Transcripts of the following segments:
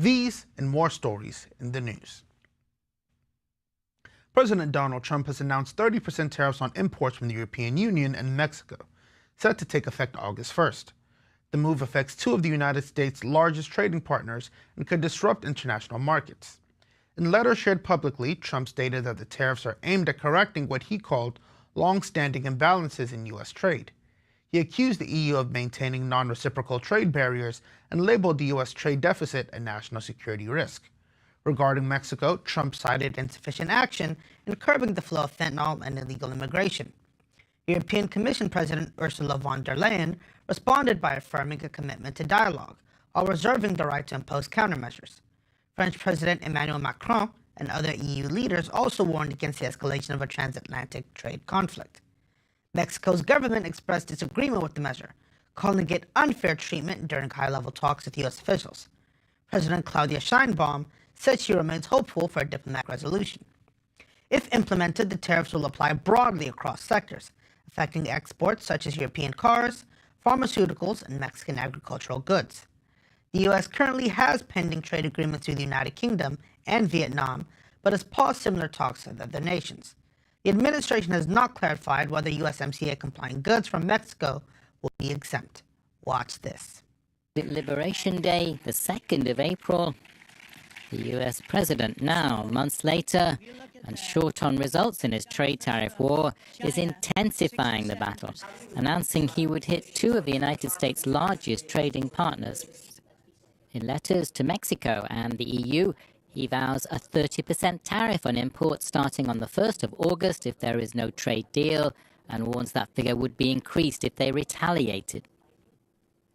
These and more stories in the news. President Donald Trump has announced 30% tariffs on imports from the European Union and Mexico, set to take effect August 1st. The move affects two of the United States' largest trading partners and could disrupt international markets. In letters shared publicly, Trump stated that the tariffs are aimed at correcting what he called long-standing imbalances in U.S. trade. He accused the EU of maintaining non-reciprocal trade barriers and labeled the U.S. trade deficit a national security risk. Regarding Mexico, Trump cited insufficient action in curbing the flow of fentanyl and illegal immigration. European Commission President Ursula von der Leyen responded by affirming a commitment to dialogue, while reserving the right to impose countermeasures. French President Emmanuel Macron and other EU leaders also warned against the escalation of a transatlantic trade conflict. Mexico's government expressed disagreement with the measure, calling it unfair treatment during high-level talks with U.S. officials. President Claudia Sheinbaum said she remains hopeful for a diplomatic resolution. If implemented, the tariffs will apply broadly across sectors, affecting exports such as European cars, pharmaceuticals, and Mexican agricultural goods. The U.S. currently has pending trade agreements with the United Kingdom and Vietnam, but has paused similar talks with other nations. The administration has not clarified whether USMCA-compliant goods from Mexico will be exempt. Watch this. Liberation Day, the 2nd of April. The US president now, months later, and short on results in his trade tariff war, is intensifying the battle, announcing he would hit two of the United States' largest trading partners. In letters to Mexico and the EU, he vows a 30% tariff on imports starting on the 1st of August if there is no trade deal, and warns that figure would be increased if they retaliated.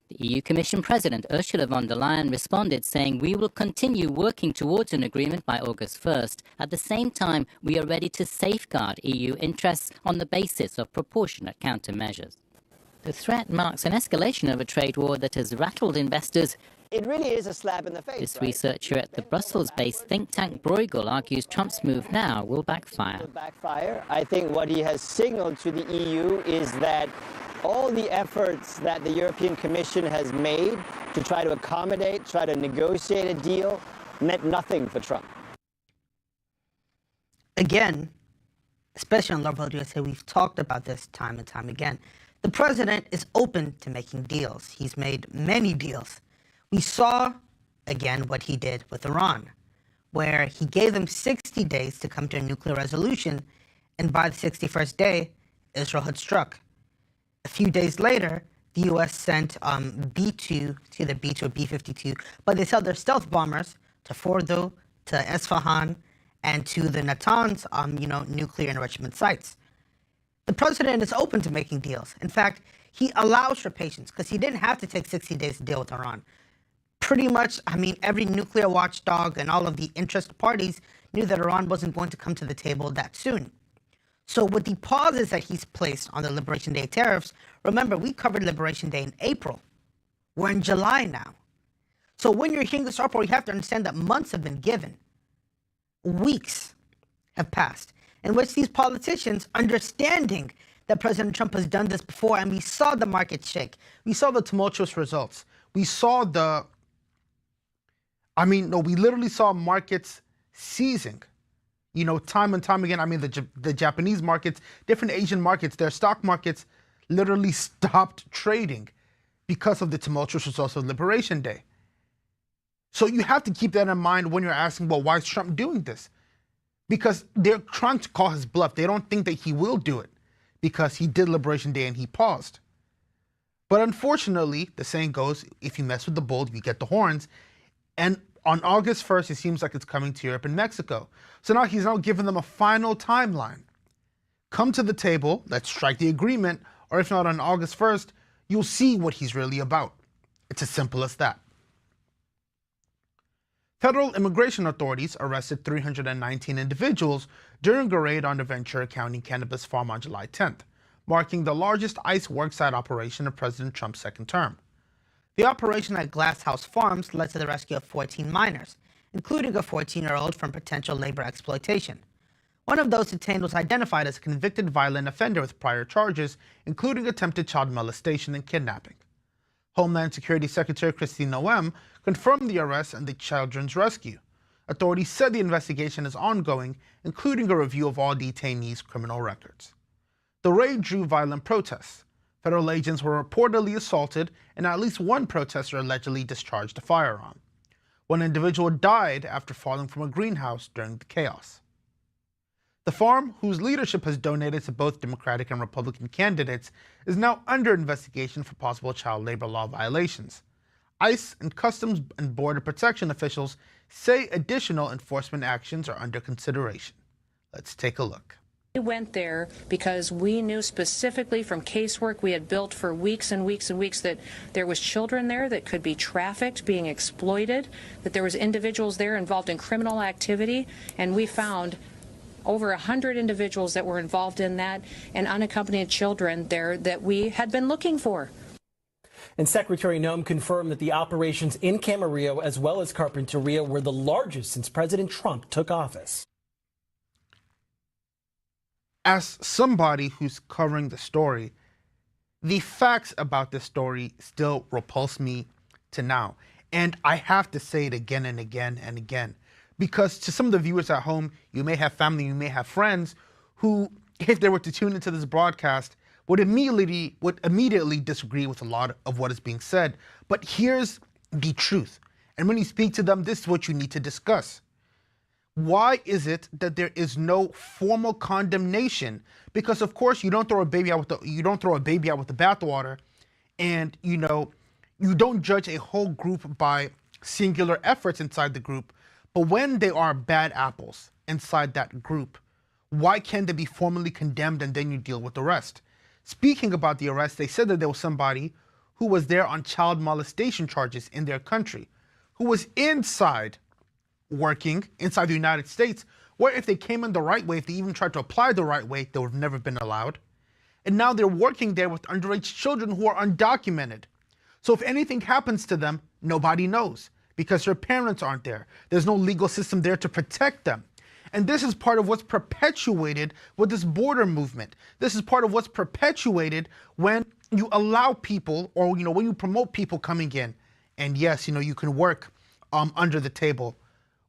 The EU Commission President Ursula von der Leyen responded saying, "We will continue working towards an agreement by August 1st. At the same time, we are ready to safeguard EU interests on the basis of proportionate countermeasures." The threat marks an escalation of a trade war that has rattled investors. It really is a slap in the face. This researcher at the Brussels-based think tank Bruegel argues Trump's move now will backfire. I think what he has signaled to the EU is that all the efforts that the European Commission has made to try to accommodate, try to negotiate a deal, meant nothing for Trump. Again, especially on Loveworld USA, we've talked about this time and time again. The president is open to making deals. He's made many deals. We saw, again, what he did with Iran, where he gave them 60 days to come to a nuclear resolution, and by the 61st day, Israel had struck. A few days later, the U.S. sent B-2, it's either B-2 or B-52, but they sent their stealth bombers to Fordo, to Esfahan, and to the Natanz, nuclear enrichment sites. The president is open to making deals. In fact, he allows for patience, because he didn't have to take 60 days to deal with Iran. Pretty much, every nuclear watchdog and all of the interest parties knew that Iran wasn't going to come to the table that soon. So with the pauses that he's placed on the Liberation Day tariffs, remember, we covered Liberation Day in April. We're in July now. So when you're hearing this report, you have to understand that months have been given. Weeks have passed in which these politicians, understanding that President Trump has done this before, and we saw the market shake. We saw the tumultuous results. We saw we literally saw markets seizing. Time and time again, the Japanese markets, different Asian markets, their stock markets literally stopped trading because of the tumultuous results of Liberation Day. So you have to keep that in mind when you're asking, well, why is Trump doing this? Because they're trying to call his bluff. They don't think that he will do it because he did Liberation Day and he paused. But unfortunately, the saying goes, if you mess with the bull, you get the horns. And on August 1st, it seems like it's coming to Europe and Mexico. So now he's giving them a final timeline. Come to the table, let's strike the agreement, or if not on August 1st, you'll see what he's really about. It's as simple as that. Federal immigration authorities arrested 319 individuals during a raid on the Ventura County cannabis farm on July 10th, marking the largest ICE worksite operation of President Trump's second term. The operation at Glass House Farms led to the rescue of 14 minors, including a 14-year-old from potential labor exploitation. One of those detained was identified as a convicted violent offender with prior charges, including attempted child molestation and kidnapping. Homeland Security Secretary Christine Noem confirmed the arrest and the children's rescue. Authorities said the investigation is ongoing, including a review of all detainees' criminal records. The raid drew violent protests. Federal agents were reportedly assaulted, and at least one protester allegedly discharged a firearm. One individual died after falling from a greenhouse during the chaos. The farm, whose leadership has donated to both Democratic and Republican candidates, is now under investigation for possible child labor law violations. ICE and Customs and Border Protection officials say additional enforcement actions are under consideration. Let's take a look. We went there because we knew specifically from casework we had built for weeks and weeks and weeks that there was children there that could be trafficked, being exploited, that there was individuals there involved in criminal activity, and we found over 100 individuals that were involved in that and unaccompanied children there that we had been looking for. And Secretary Noem confirmed that the operations in Camarillo as well as Carpinteria were the largest since President Trump took office. As somebody who's covering the story, the facts about this story still repulse me to now. And I have to say it again and again and again. Because to some of the viewers at home, you may have family, you may have friends who, if they were to tune into this broadcast, would immediately disagree with a lot of what is being said. But here's the truth. And when you speak to them, this is what you need to discuss. Why is it that there is no formal condemnation? Because of course you don't throw a baby out with the bathwater, and you don't judge a whole group by singular efforts inside the group. But when they are bad apples inside that group, why can't they be formally condemned and then you deal with the rest? Speaking about the arrest, they said that there was somebody who was there on child molestation charges in their country, who was working inside the United States, where if they came in the right way, if they even tried to apply the right way, they would have never been allowed. And now they're working there with underage children who are undocumented. So if anything happens to them, nobody knows because their parents aren't there. There's no legal system there to protect them. And this is part of what's perpetuated with this border movement. This is part of what's perpetuated when you allow people, or when you promote people coming in. And yes, you can work under the table,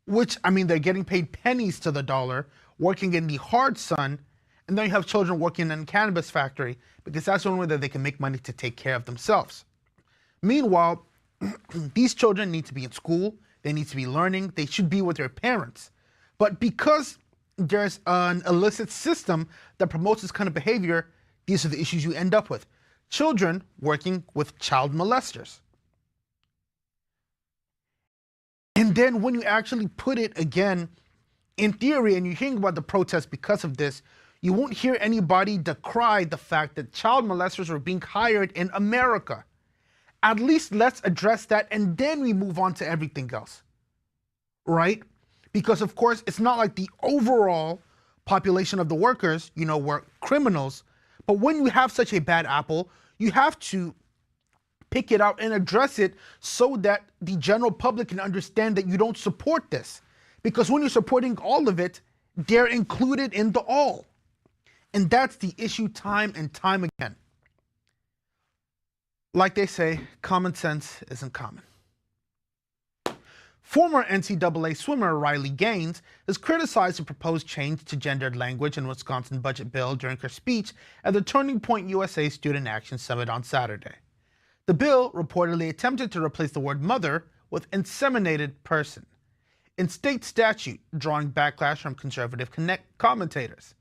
which, they're getting paid pennies to the dollar, working in the hard sun, and then you have children working in a cannabis factory because that's the only way that they can make money to take care of themselves. Meanwhile, these children need to be in school, they need to be learning, they should be with their parents. But because there's an illicit system that promotes this kind of behavior, these are the issues you end up with. Children working with child molesters. And then when you actually put it again in theory and you're hearing about the protests because of this, you won't hear anybody decry the fact that child molesters are being hired in America. At least let's address that and then we move on to everything else, right? Because of course, it's not like the overall population of the workers, were criminals. But when you have such a bad apple, you have to pick it out and address it so that the general public can understand that you don't support this. Because when you're supporting all of it, they're included in the all. And that's the issue time and time again. Like they say, common sense isn't common. Former NCAA swimmer Riley Gaines has criticized the proposed change to gendered language in Wisconsin budget bill during her speech at the Turning Point USA Student Action Summit on Saturday. The bill reportedly attempted to replace the word mother with inseminated person, in state statute, drawing backlash from conservative commentators.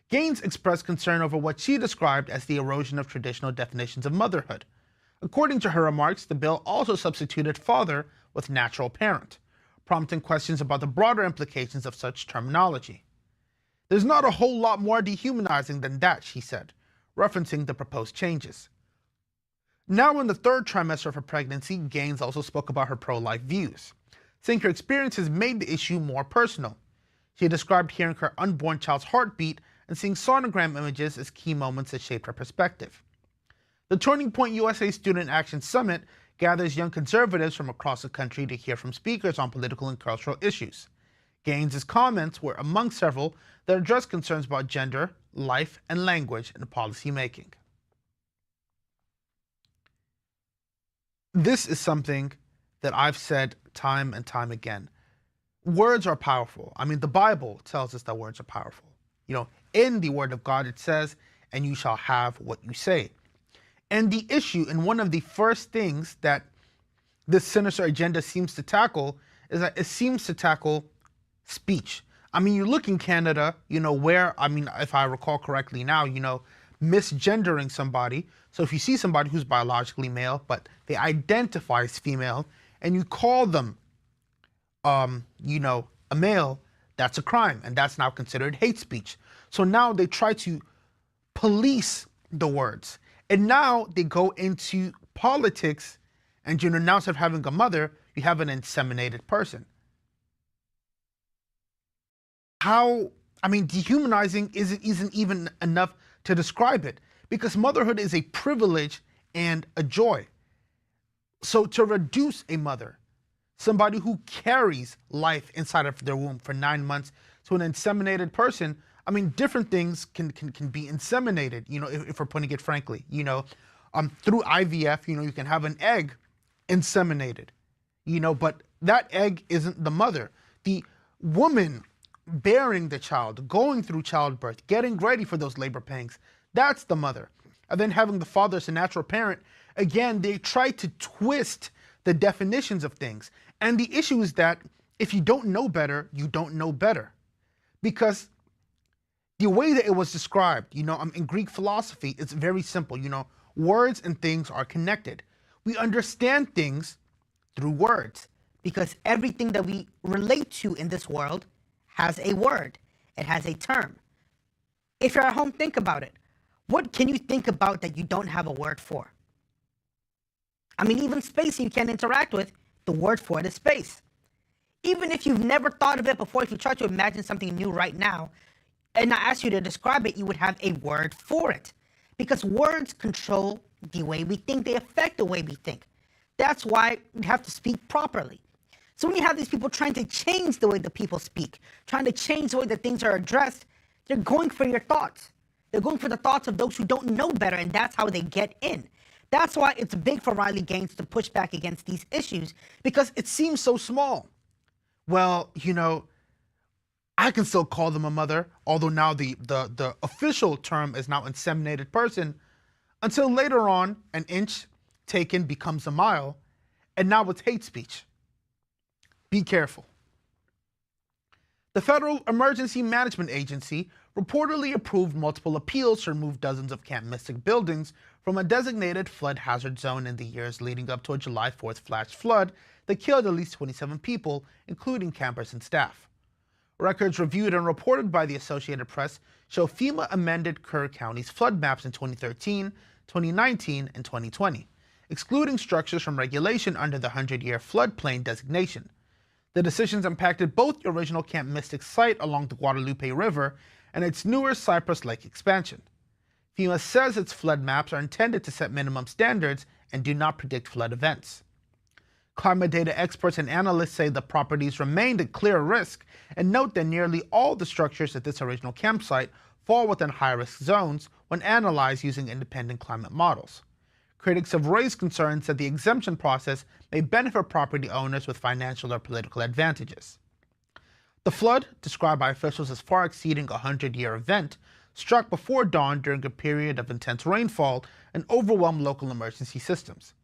Gaines expressed concern over what she described as the erosion of traditional definitions of motherhood. According to her remarks, the bill also substituted father with natural parent, prompting questions about the broader implications of such terminology. There's not a whole lot more dehumanizing than that, she said, referencing the proposed changes. Now in the third trimester of her pregnancy, Gaines also spoke about her pro-life views, saying her experiences made the issue more personal. She described hearing her unborn child's heartbeat and seeing sonogram images as key moments that shaped her perspective. The Turning Point USA Student Action Summit gathers young conservatives from across the country to hear from speakers on political and cultural issues. Gaines' comments were among several that addressed concerns about gender, life, and language in policy making. This is something that I've said time and time again. Words are powerful. I mean, the Bible tells us that words are powerful. You know, in the Word of God, it says, and you shall have what you say. And the issue, and one of the first things that this sinister agenda seems to tackle, is that it seems to tackle speech. I mean, you look in Canada, you know, where, I mean, if I recall correctly now, you know, misgendering somebody. So if you see somebody who's biologically male, but they identify as female, and you call them, you know, a male, that's a crime, and that's now considered hate speech. So now they try to police the words, and now they go into politics, and you know, now instead of having a mother, you have an inseminated person. How, I mean, dehumanizing isn't even enough to describe it, because motherhood is a privilege and a joy. So to reduce a mother, somebody who carries life inside of their womb for 9 months, to an inseminated person, I mean, different things can be inseminated, you know, if we're putting it frankly, you know, through IVF, you know, you can have an egg inseminated, you know, but that egg isn't the mother. The woman bearing the child, going through childbirth, getting ready for those labor pangs, that's the mother. And then having the father as a natural parent, again, they try to twist the definitions of things. And the issue is that if you don't know better, you don't know better. Because the way that it was described, you know, in Greek philosophy, it's very simple. You know, words and things are connected. We understand things through words. Because everything that we relate to in this world has a word. It has a term. If you're at home, think about it. What can you think about that you don't have a word for? I mean, even space you can't interact with, the word for it is space. Even if you've never thought of it before, if you try to imagine something new right now, and I ask you to describe it, you would have a word for it. Because words control the way we think. They affect the way we think. That's why we have to speak properly. So when you have these people trying to change the way that people speak, trying to change the way that things are addressed, they're going for your thoughts. They're going for the thoughts of those who don't know better, and that's how they get in. That's why it's big for Riley Gaines to push back against these issues, because it seems so small. Well, you know, I can still call them a mother, although now the official term is now inseminated person, until later on, an inch taken becomes a mile, and now it's hate speech. Be careful. The Federal Emergency Management Agency reportedly approved multiple appeals to remove dozens of Camp Mystic buildings from a designated flood hazard zone in the years leading up to a July 4th flash flood that killed at least 27 people, including campers and staff. Records reviewed and reported by the Associated Press show FEMA amended Kerr County's flood maps in 2013, 2019, and 2020, excluding structures from regulation under the 100-year floodplain designation. The decisions impacted both the original Camp Mystic site along the Guadalupe River and its newer Cypress Lake expansion. FEMA says its flood maps are intended to set minimum standards and do not predict flood events. Climate data experts and analysts say the properties remained a clear risk and note that nearly all the structures at this original campsite fall within high-risk zones when analyzed using independent climate models. Critics have raised concerns that the exemption process may benefit property owners with financial or political advantages. The flood, described by officials as far exceeding a 100-year event, struck before dawn during a period of intense rainfall and overwhelmed local emergency systems.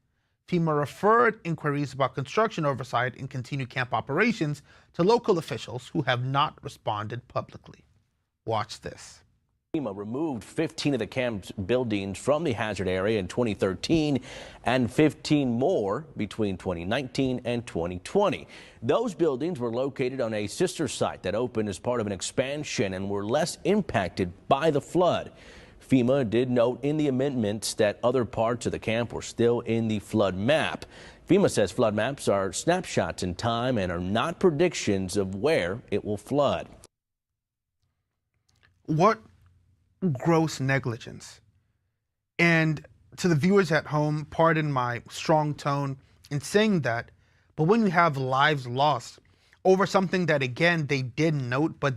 FEMA referred inquiries about construction oversight and continued camp operations to local officials who have not responded publicly. Watch this. FEMA removed 15 of the camp's buildings from the hazard area in 2013 and 15 more between 2019 and 2020. Those buildings were located on a sister site that opened as part of an expansion and were less impacted by the flood. FEMA did note in the amendments that other parts of the camp were still in the flood map. FEMA says flood maps are snapshots in time and are not predictions of where it will flood. What gross negligence. And to the viewers at home, pardon my strong tone in saying that, but when you have lives lost over something that, again, they did note, but they